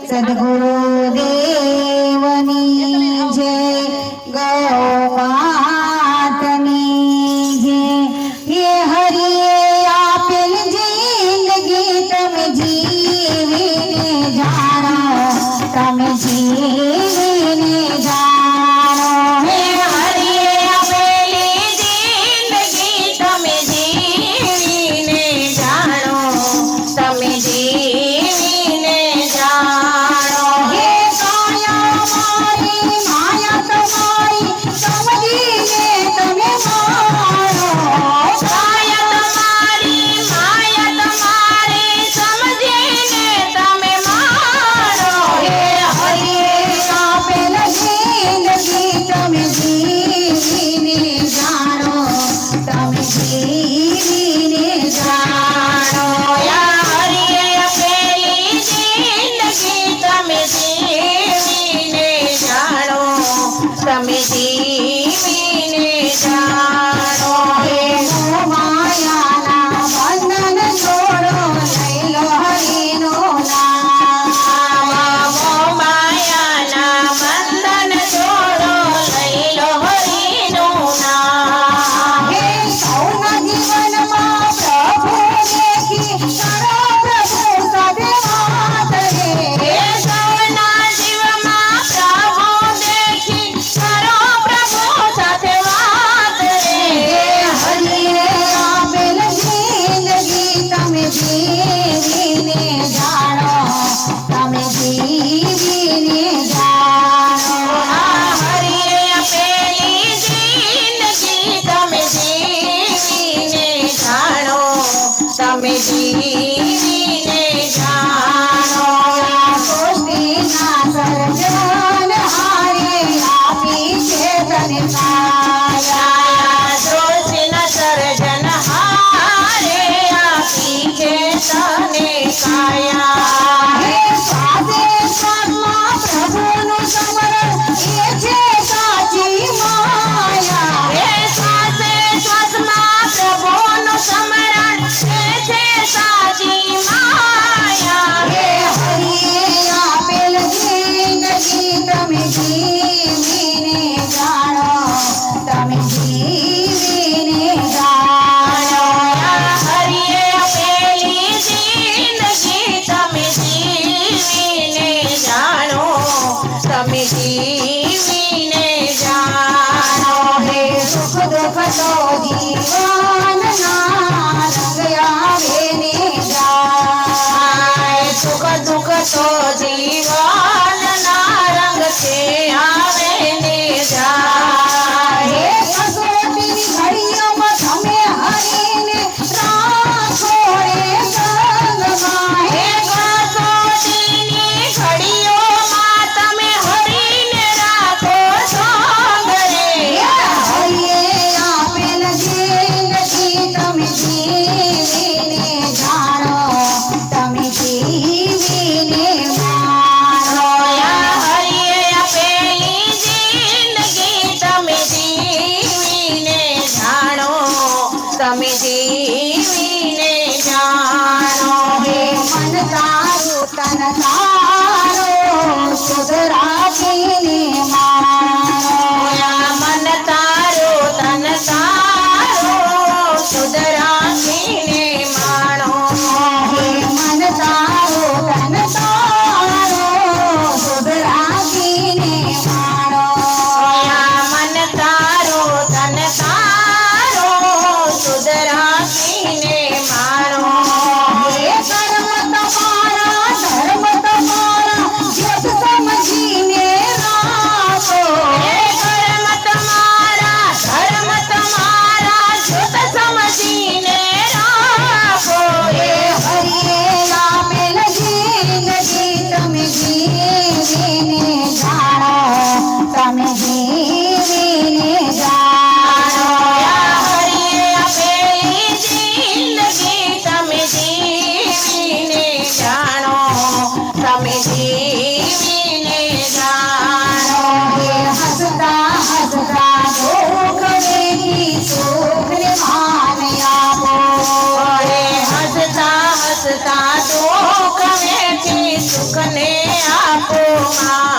સદગુરુદેવની જય, ગૌ માતની જય। હે હરિએ આપેલ જિંદગી તમે જીવીને જાણો, તમે જીવીને જાણો। હે હરિએ આપેલી જિંદગી તમે જીવીને જાણો, તમે જીવીને જાણો। હે કાયા મારી માયા તમારી સમજીને તમે માણો, કાયા તમારી માયા તમારી સમજીને તમે માણો। હે હરિએ આપેલ જિંદગી તમે જીવીને જાણો, તમે જીવીને જાણો। યા હરિએ આપેલી જિંદગી તમે જીવીને જાણો, તમે જીવીને જાણો। હે માયાના બંધન છોડો, લઈ લો હરિનું નામ। માયાના બંધન છોડો, લઈ લો હરિનું નામ। હે સૌના જીવનમાં પ્રભુ દેખી કરો પ્રભુ સાથે વાત રે। હે સૌના જીવમાં પ્રભુ દેખી કરો પ્રભુ સાથે વાત રે। હે હરિએ આપેલ જિંદગી તમે જીવીને જાણો, તમે જીવીને જાણો। આ હરિએ આપેલી જિંદગી તમે જીવીને જાણો, તમે જીવીને જાણો। સૃષ્ટિના સર્જનહારે આપી છે તને કાયા। સૃષ્ટિના સર્જનહારે આપી છે તને કાયા। હે શ્વાસે શ્વાસમાં પ્રભુનું સ્મરણ એ છે સાચી માયા। હે શ્વાસે શ્વાસમાં પ્રભુનું સ્મરણ એ છે સાચી માયા। હે હરિએ આપેલ જિંદગી તમે જીવીને જાણો, તમે જીવીને જાણો। યા હરિએ આપેલી જિંદગી તમે જીવીને જાણો, તમે જીવીને જાણો। હે સુખ દુઃખ તો જીવનના રંગ આવે ને જાય। સુખ દુઃખ તો જીવનના રંગ છે, આવે ને જાય। હે કસોટીની ઘડીઓમાં તમે હરીને રાખો રે સંગમાં। હે કસોટીની ઘડીઓમાં તમે હરીને રાખો સંગ રે। હરિએ આપેલ જિંદગી તમે જીવીને જાણો, તમે જીવીને માણો। યા હરિએ આપેલી જિંદગી તમે જીવીને જાણો, તમે જીવીને જાણો। હે મન તારું તન તારું શુદ્ધ રાખીને માણો। યા મન તારું તન તારું શુદ્ધ રાખીને માણો। હે મન તારું તન તારું શુદ્ધ રાખીને માણો। યા મન તારું તન તારું શુદ્ધ રાખીને માણો। હે કર્મ તમારા ધર્મ તમારા જ્યોત સમજીને રાખો। હે કર્મ તમારા ધર્મ તમારા જ્યોત સમજીને રાખો। હે હરિએ આપેલ જિંદગી તમે જીવીને જાણો, તમે જીવીને જાણો। યા હરિએ આપેલી જિંદગી તમે જીવીને જાણો, તમે જીવીને જાણો। હે હસતા હસતા દુઃખ વેઠી સુખને માન આપો। હસતા હસતા દુઃખ વેઠી સુખને માં